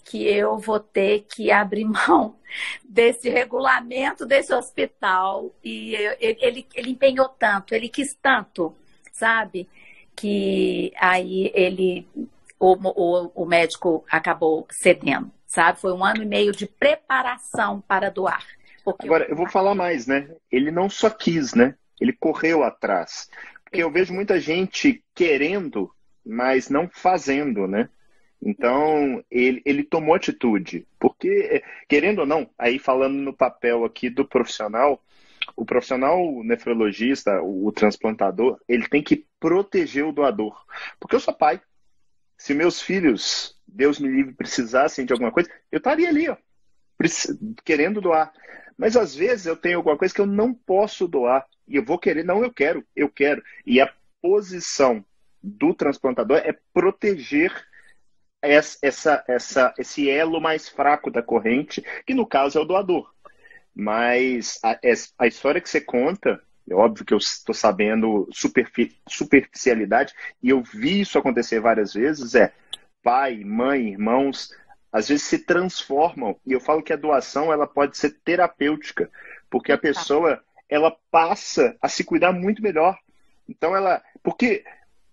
que eu vou ter que abrir mão desse regulamento desse hospital. E ele empenhou tanto, ele quis tanto, sabe? Que aí o médico acabou cedendo, sabe? Foi 1 ano e meio de preparação para doar. Agora, eu vou falar mais, né? Ele não só quis, né? Ele correu atrás. Porque eu vejo muita gente querendo, mas não fazendo, né? Então, ele tomou atitude, porque, querendo ou não, aí falando no papel aqui do profissional, o profissional nefrologista, o transplantador, ele tem que proteger o doador. Porque eu sou pai. Se meus filhos, Deus me livre, precisassem de alguma coisa, eu estaria ali, ó, querendo doar. Mas às vezes eu tenho alguma coisa que eu não posso doar, e eu vou querer, não, eu quero. E a posição do transplantador é proteger esse elo mais fraco da corrente, que no caso é o doador. Mas a história que você conta, é óbvio que eu estou sabendo superficialidade, e eu vi isso acontecer várias vezes, pai, mãe, irmãos, às vezes se transformam, e eu falo que a doação ela pode ser terapêutica, porque a pessoa ela passa a se cuidar muito melhor. Então porque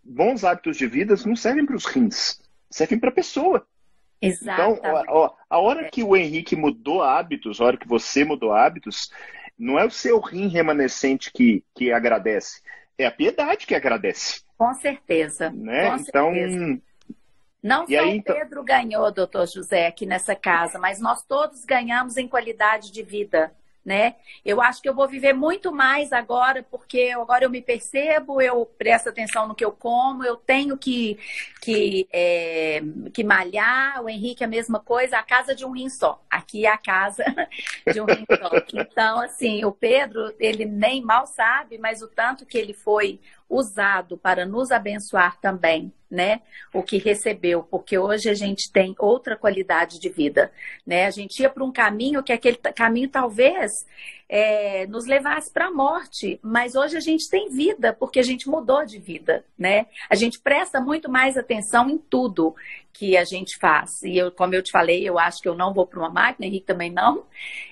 bons hábitos de vida não servem para os rins, servem para a pessoa. Exatamente. Então, a hora que o Henrique mudou hábitos, a hora que você mudou hábitos, não é o seu rim remanescente que agradece, é a piedade que agradece. Com certeza. Né? Com então, certeza. Não só aí, o Pedro ganhou, doutor José, aqui nessa casa, mas nós todos ganhamos em qualidade de vida, né? Eu acho que eu vou viver muito mais agora, porque agora eu me percebo, eu presto atenção no que eu como, eu tenho que malhar, o Henrique a mesma coisa, a casa de um rim só. Aqui é a casa de um rim só. Então, assim, o Pedro, ele nem mal sabe, mas o tanto que ele foi usado para nos abençoar também, né? O que recebeu, porque hoje a gente tem outra qualidade de vida, né? A gente ia para um caminho que aquele caminho talvez nos levasse para a morte, mas hoje a gente tem vida, porque a gente mudou de vida, né? A gente presta muito mais atenção em tudo que a gente faz. E eu, como eu te falei, eu acho que eu não vou para uma máquina, Henrique também não,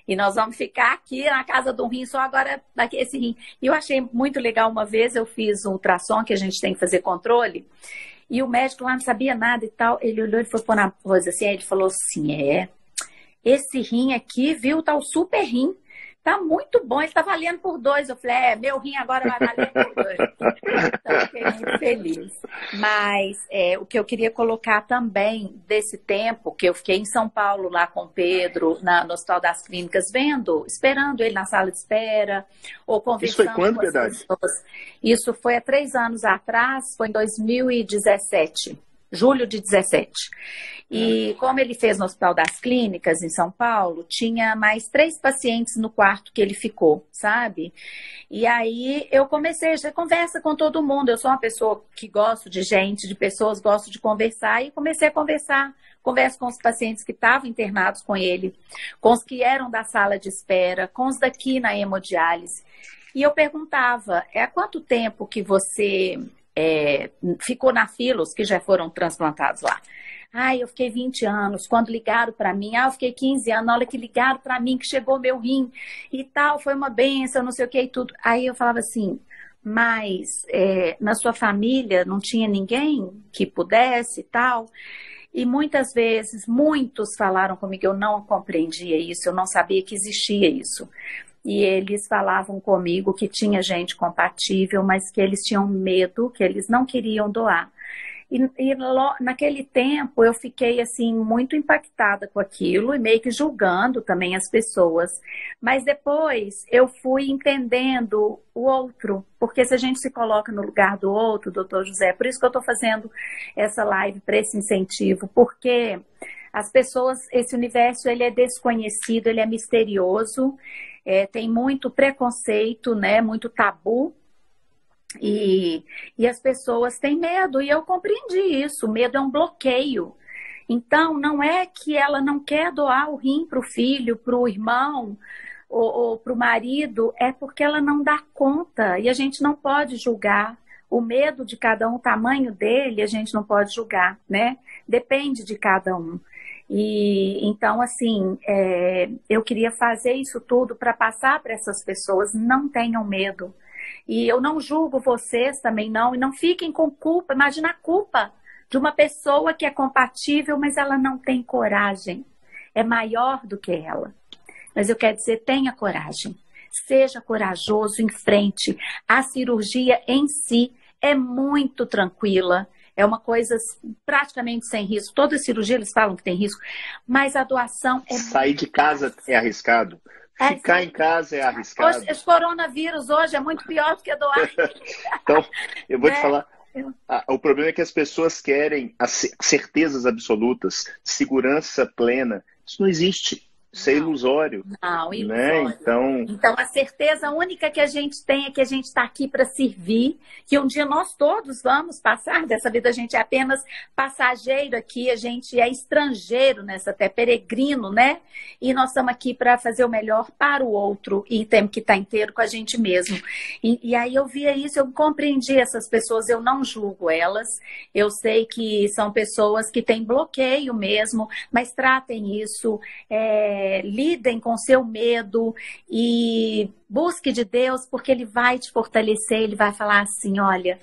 e nós vamos ficar aqui na casa do rim só agora, esse rim. E eu achei muito legal, uma vez eu fiz um ultrassom, que a gente tem que fazer controle, e o médico lá não sabia nada e tal, ele olhou e foi pôr na coisa assim, aí ele falou assim, esse rim aqui, viu, tá o super rim. Tá muito bom, ele tá valendo por 2. Eu falei, meu rim agora vai valer por 2. Então, fiquei muito feliz. Mas o que eu queria colocar também desse tempo, que eu fiquei em São Paulo lá com o Pedro, no Hospital das Clínicas, esperando ele na sala de espera, ou conversando. Isso foi quando, verdade? Isso foi há 3 anos atrás, foi em 2017. Julho de 17. E como ele fez no Hospital das Clínicas, em São Paulo, tinha mais 3 pacientes no quarto que ele ficou, sabe? E aí eu comecei, já conversa com todo mundo. Eu sou uma pessoa que gosto de gente, de pessoas, gosto de conversar. E comecei a conversar. Converso com os pacientes que estavam internados com ele, com os que eram da sala de espera, com os daqui na hemodiálise. E eu perguntava, há quanto tempo que você... ficou na fila, os que já foram transplantados lá. Eu fiquei 20 anos. Quando ligaram para mim, eu fiquei 15 anos. Na hora que ligaram para mim, que chegou meu rim e tal, foi uma bênção, não sei o que e tudo. Aí eu falava assim, mas na sua família não tinha ninguém que pudesse e tal? E muitas vezes, muitos falaram comigo, eu não compreendia isso, eu não sabia que existia isso. E eles falavam comigo que tinha gente compatível, mas que eles tinham medo, que eles não queriam doar. Naquele tempo eu fiquei assim muito impactada com aquilo e meio que julgando também as pessoas. Mas depois eu fui entendendo o outro, porque se a gente se coloca no lugar do outro, doutor José, por isso que eu estou fazendo essa live para esse incentivo, porque as pessoas, esse universo ele é desconhecido, ele é misterioso. Tem muito preconceito, né? Muito tabu, e as pessoas têm medo, e eu compreendi isso. O medo é um bloqueio. Então, não é que ela não quer doar o rim para o filho, para o irmão ou para o marido, é porque ela não dá conta, e a gente não pode julgar. O medo de cada um, o tamanho dele, a gente não pode julgar, né? Depende de cada um. E então, assim, eu queria fazer isso tudo para passar para essas pessoas, não tenham medo. E eu não julgo vocês também não, e não fiquem com culpa. Imagina a culpa de uma pessoa que é compatível, mas ela não tem coragem. É maior do que ela. Mas eu quero dizer, tenha coragem. Seja corajoso, em frente. A cirurgia em si é muito tranquila. É uma coisa praticamente sem risco. Toda cirurgia eles falam que tem risco, mas a doação é... Sair de casa é arriscado. Ficar em casa é arriscado. Hoje, esse coronavírus hoje é muito pior do que doar. Então, eu vou te falar, o problema é que as pessoas querem as certezas absolutas, segurança plena. Isso não existe. Isso é ilusório. Não, ilusório. Né? Então, a certeza única que a gente tem é que a gente está aqui para servir, que um dia nós todos vamos passar dessa vida. A gente é apenas passageiro aqui, a gente é estrangeiro nessa terra, peregrino, né? E nós estamos aqui para fazer o melhor para o outro e temos que estar inteiro com a gente mesmo. E aí eu via isso, eu compreendi essas pessoas, eu não julgo elas. Eu sei que são pessoas que têm bloqueio mesmo, mas tratem isso, lidem com seu medo e busque de Deus, porque Ele vai te fortalecer, Ele vai falar assim, olha,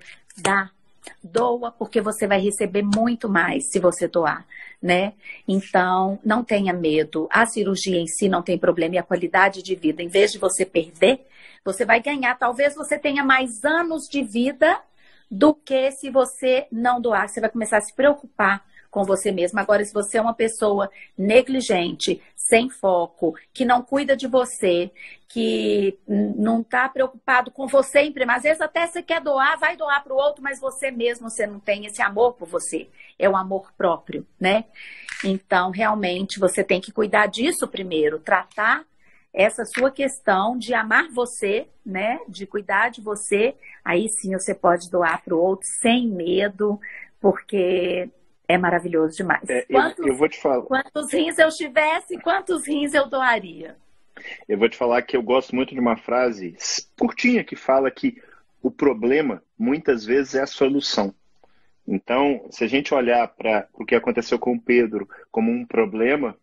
doa, porque você vai receber muito mais se você doar, né? Então, não tenha medo. A cirurgia em si não tem problema, e a qualidade de vida, em vez de você perder, você vai ganhar. Talvez você tenha mais anos de vida do que se você não doar. Você vai começar a se preocupar com você mesmo. Agora, se você é uma pessoa negligente, sem foco, que não cuida de você, que não está preocupado com você em primeiro. Às vezes até você quer doar, vai doar para o outro, mas você mesmo, você não tem esse amor por você. É o amor próprio, né? Então, realmente, você tem que cuidar disso primeiro, tratar essa sua questão de amar você, né? De cuidar de você. Aí sim você pode doar para o outro sem medo, porque é maravilhoso demais. Eu vou te falar. Quantos rins eu tivesse, quantos rins eu doaria? Eu vou te falar que eu gosto muito de uma frase curtinha que fala que o problema, muitas vezes, é a solução. Então, se a gente olhar para o que aconteceu com o Pedro como um problema,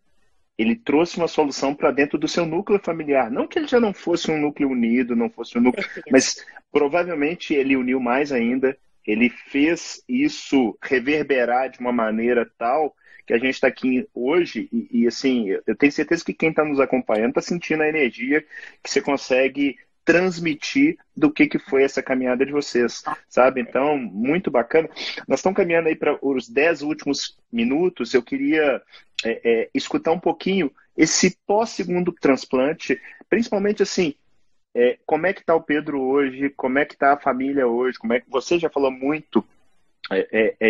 ele trouxe uma solução para dentro do seu núcleo familiar. Não que ele já não fosse um núcleo unido, não fosse um núcleo, mas provavelmente ele uniu mais ainda. Ele fez isso reverberar de uma maneira tal que a gente está aqui hoje e assim, eu tenho certeza que quem está nos acompanhando está sentindo a energia que você consegue transmitir do que foi essa caminhada de vocês, sabe? Então, muito bacana. Nós estamos caminhando aí para os 10 últimos minutos. Eu queria escutar um pouquinho esse pós-segundo transplante, principalmente assim, como é que está o Pedro hoje, como é que está a família hoje, como é que você já falou muito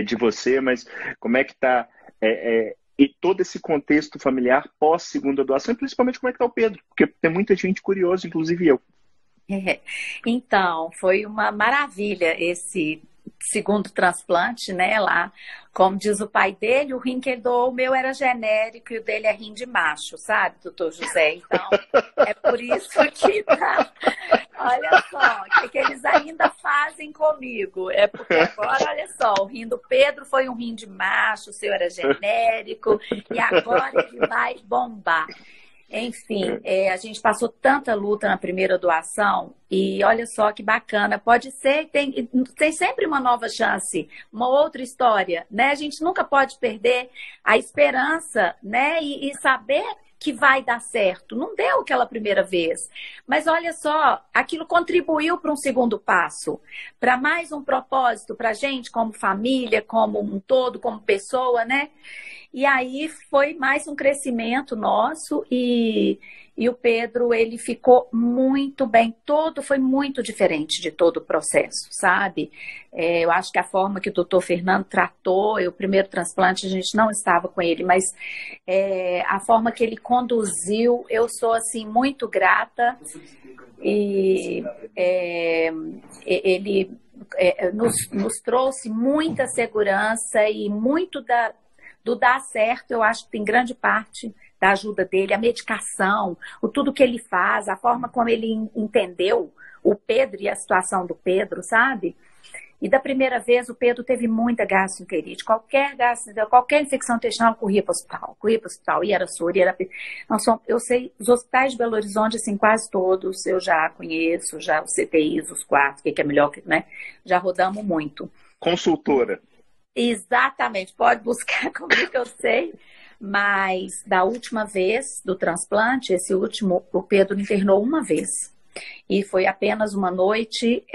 de você, mas como é que está e todo esse contexto familiar pós-segunda doação, e principalmente como é que está o Pedro, porque tem muita gente curiosa, inclusive eu. Então, foi uma maravilha esse segundo transplante, né, lá, como diz o pai dele, o rim que ele doou, o meu era genérico e o dele é rim de macho, sabe, doutor José? Então, é por isso que tá, olha só, o que eles ainda fazem comigo, é porque agora, olha só, o rim do Pedro foi um rim de macho, o seu era genérico, e agora ele vai bombar. Enfim, a gente passou tanta luta na primeira doação e olha só que bacana. Pode ser, tem sempre uma nova chance, uma outra história, né? A gente nunca pode perder a esperança, né? E saber que vai dar certo. Não deu aquela primeira vez. Mas olha só, aquilo contribuiu para um segundo passo, para mais um propósito para a gente como família, como um todo, como pessoa, né? E aí foi mais um crescimento nosso e o Pedro, ele ficou muito bem. Foi muito diferente de todo o processo, sabe? Eu acho que a forma que o doutor Fernando tratou, o primeiro transplante, a gente não estava com ele, mas a forma que ele conduziu, eu sou, assim, muito grata. E ele nos trouxe muita segurança e muito do dar certo, eu acho que tem grande parte da ajuda dele, a medicação, tudo que ele faz, a forma como ele entendeu o Pedro e a situação do Pedro, sabe? E da primeira vez o Pedro teve muita gastroenterite, qualquer infecção intestinal corria para o hospital, e era soro, e era... Eu sei, os hospitais de Belo Horizonte, assim, quase todos, eu já conheço, já os CTIs, os 4, que é melhor, né? Já rodamos muito. Consultora. Exatamente, pode buscar comigo que eu sei, mas da última vez do transplante, esse último, o Pedro internou uma vez e foi apenas uma noite,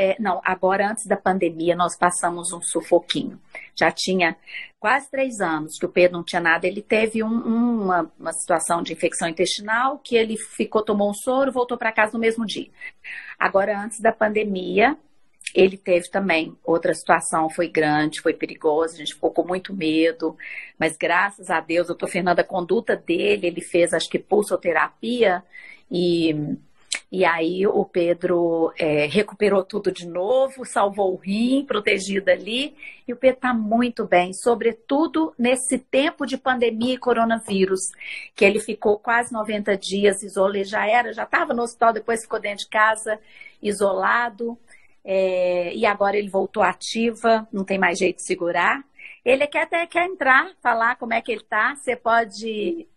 agora antes da pandemia nós passamos um sufoquinho, já tinha quase 3 anos que o Pedro não tinha nada, ele teve uma situação de infecção intestinal que ele tomou um soro, voltou para casa no mesmo dia. Agora antes da pandemia, ele teve também outra situação, foi grande, foi perigosa, a gente ficou com muito medo, mas graças a Deus, o doutor Fernando, a conduta dele, ele fez, acho que pulsoterapia, e aí o Pedro recuperou tudo de novo, salvou o rim, protegido ali, e o Pedro está muito bem, sobretudo nesse tempo de pandemia e coronavírus, que ele ficou quase 90 dias isolado, já estava no hospital, depois ficou dentro de casa, isolado, e agora ele voltou ativa, não tem mais jeito de segurar. Ele até quer entrar, falar como é que ele está. Você pode...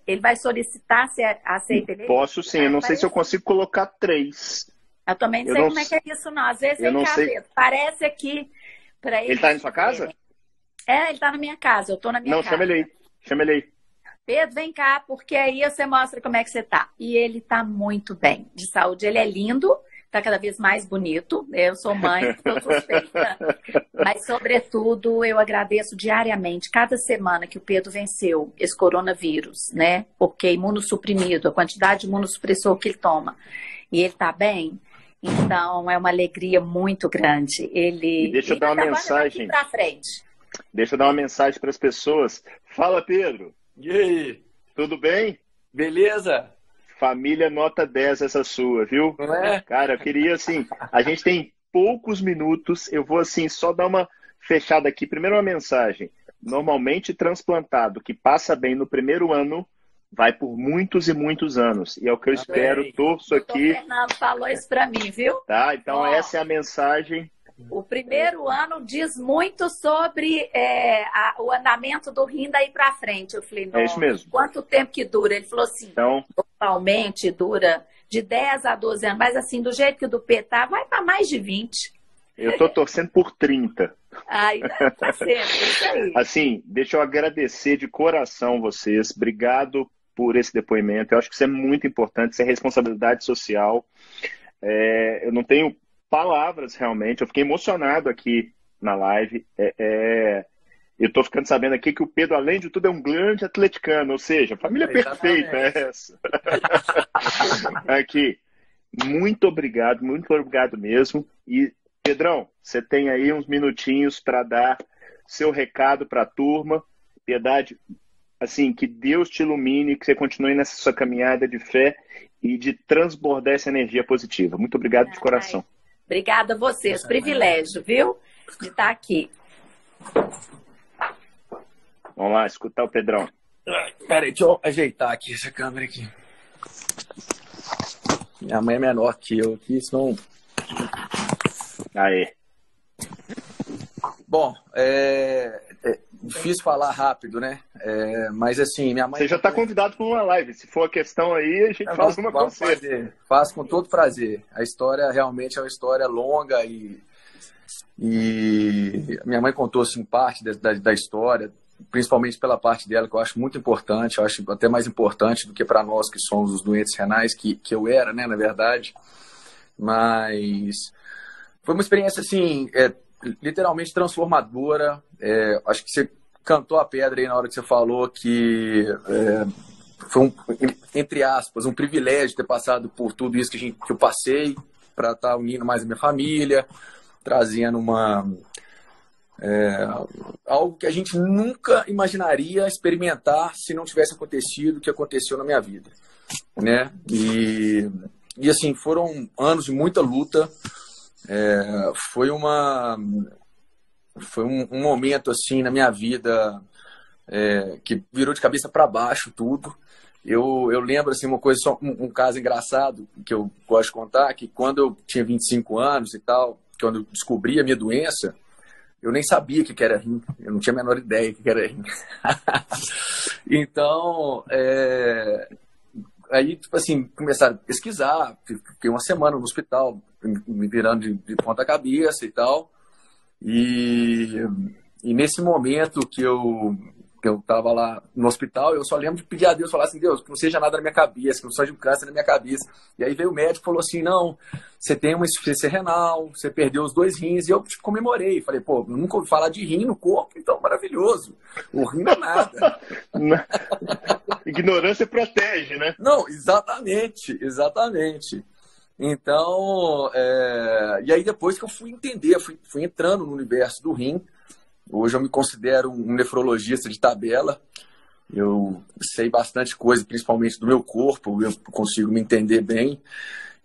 ele vai solicitar, se aceita ele? Posso sim, eu não sei se eu consigo colocar 3. Eu também não sei como é que é isso, não. Às vezes vem cá, Pedro. Parece aqui para ele... Ele está em sua casa? Ele está na minha casa, eu estou na minha casa. Não, chama ele aí. Pedro, vem cá, porque aí você mostra como é que você está. E ele está muito bem de saúde. Ele é lindo, está cada vez mais bonito. Eu sou mãe, estou suspeita. Mas, sobretudo, eu agradeço diariamente, cada semana que o Pedro venceu esse coronavírus, né? Porque imunossuprimido, a quantidade de imunossupressor que ele toma. E ele está bem. Então, é uma alegria muito grande. E deixa eu dar uma mensagem. Pra frente. Deixa eu dar uma mensagem para as pessoas. Fala, Pedro. E aí? Tudo bem? Beleza? Família nota 10 essa sua, viu? Não é? Cara, eu queria, assim, a gente tem poucos minutos, eu vou, assim, só dar uma fechada aqui. Primeiro uma mensagem. Normalmente transplantado, que passa bem no primeiro ano, vai por muitos e muitos anos. E é o que eu espero, torço aqui. O Fernando falou isso para mim, viu? Tá, então essa é a mensagem. O primeiro ano diz muito sobre o andamento do rim daí para frente. Eu falei, não, é isso mesmo. Quanto tempo que dura? Ele falou assim, então, normalmente dura de 10 a 12 anos, mas assim, do jeito que o do P tá, vai para mais de 20. Eu tô torcendo por 30. Ai, tá sendo, isso aí. Assim, deixa eu agradecer de coração vocês. Obrigado por esse depoimento. Eu acho que isso é muito importante, isso é responsabilidade social. Eu não tenho palavras, realmente. Eu fiquei emocionado aqui na live. Eu tô ficando sabendo aqui que o Pedro, além de tudo, é um grande atleticano, ou seja, a família perfeita é essa. Aqui, muito obrigado mesmo. E, Pedrão, você tem aí uns minutinhos para dar seu recado para a turma. Piedade, assim, que Deus te ilumine, que você continue nessa sua caminhada de fé e de transbordar essa energia positiva. Muito obrigado de coração. Obrigada a vocês. Privilégio, viu? De estar aqui. Vamos lá, escutar o Pedrão. Peraí, deixa eu ajeitar aqui essa câmera aqui. Minha mãe é menor que eu aqui, senão... Aê. Bom, difícil falar rápido, né? Mas assim, minha mãe... Você já está convidado para uma live. Se for a questão aí, a gente faz uma com você. Faço com todo prazer. A história realmente é uma história longa e minha mãe contou assim, parte da história, principalmente pela parte dela, que eu acho muito importante, eu acho até mais importante do que para nós que somos os doentes renais, que eu era, né, na verdade. Mas foi uma experiência assim, literalmente transformadora. Acho que você cantou a pedra aí na hora que você falou que foi entre aspas, um privilégio ter passado por tudo isso que eu passei para estar unindo mais a minha família, trazendo algo que a gente nunca imaginaria experimentar se não tivesse acontecido o que aconteceu na minha vida, né? E assim, foram anos de muita luta. Foi um momento assim na minha vida que virou de cabeça para baixo tudo. Eu lembro assim, uma coisa, só um caso engraçado que eu gosto de contar, que quando eu tinha 25 anos e tal, quando eu descobri a minha doença, eu nem sabia o que era rim, eu não tinha a menor ideia do que era rim. Então, aí, tipo assim, começaram a pesquisar, fiquei uma semana no hospital, me virando de ponta cabeça e tal. E nesse momento que eu estava lá no hospital, eu só lembro de pedir a Deus, falar assim, Deus, que não seja nada na minha cabeça, que não seja um câncer na minha cabeça. E aí veio o médico e falou assim, não, você tem uma insuficiência renal, você perdeu os 2 rins. E eu comemorei, falei, pô, eu nunca ouvi falar de rim no corpo, então maravilhoso. O rim não é nada. Ignorância protege, né? Não, exatamente. Então, e aí depois que eu fui entender, fui entrando no universo do rim. Hoje eu me considero um nefrologista de tabela. Eu sei bastante coisa, principalmente do meu corpo, eu consigo me entender bem.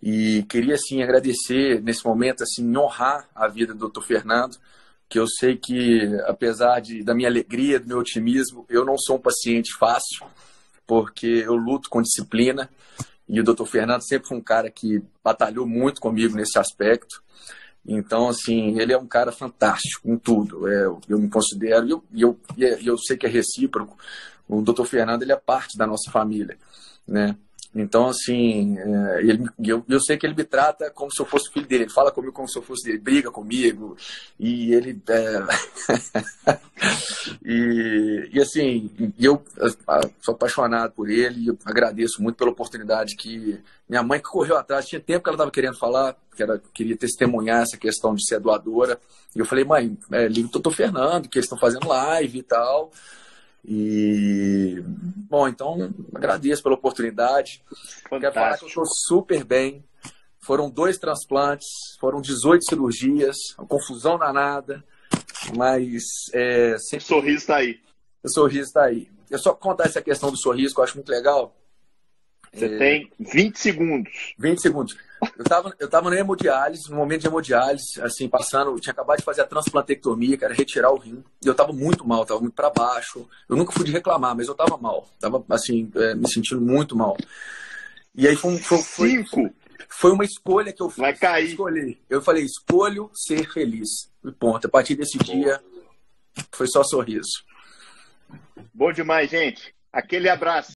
E queria, assim, agradecer nesse momento, assim, honrar a vida do Dr. Fernando, que eu sei que, apesar da minha alegria, do meu otimismo, eu não sou um paciente fácil, porque eu luto com disciplina. E o Dr. Fernando sempre foi um cara que batalhou muito comigo nesse aspecto. Então, assim, ele é um cara fantástico em tudo. Eu me considero, e eu sei que é recíproco. O Dr. Fernando, ele é parte da nossa família, né? Então, assim, eu sei que ele me trata como se eu fosse filho dele. Ele fala comigo como se eu fosse dele, briga comigo. E ele... assim, eu sou apaixonado por ele. Eu agradeço muito pela oportunidade que... Minha mãe que correu atrás, tinha tempo que ela estava querendo falar, que ela queria testemunhar essa questão de ser doadora. E eu falei, mãe, liga o doutor Fernando, que eles estão fazendo live e tal. Bom, então agradeço pela oportunidade. Fantástico. Quero falar que eu estou super bem. Foram 2 transplantes, foram 18 cirurgias, uma confusão danada, mas o sorriso está aí. O sorriso está aí. Eu só contar essa questão do sorriso, que eu acho muito legal. Você tem 20 segundos. 20 segundos. Eu tava no hemodiálise, no momento de hemodiálise, assim, eu tinha acabado de fazer a transplantectomia, que era retirar o rim, e eu tava muito mal, tava muito para baixo. Eu nunca fui de reclamar, mas eu tava mal. Tava, assim, me sentindo muito mal. E aí foi uma escolha que eu fiz. Vai cair. Eu falei, escolho ser feliz. E ponto. A partir desse dia, foi só sorriso. Bom demais, gente. Aquele abraço.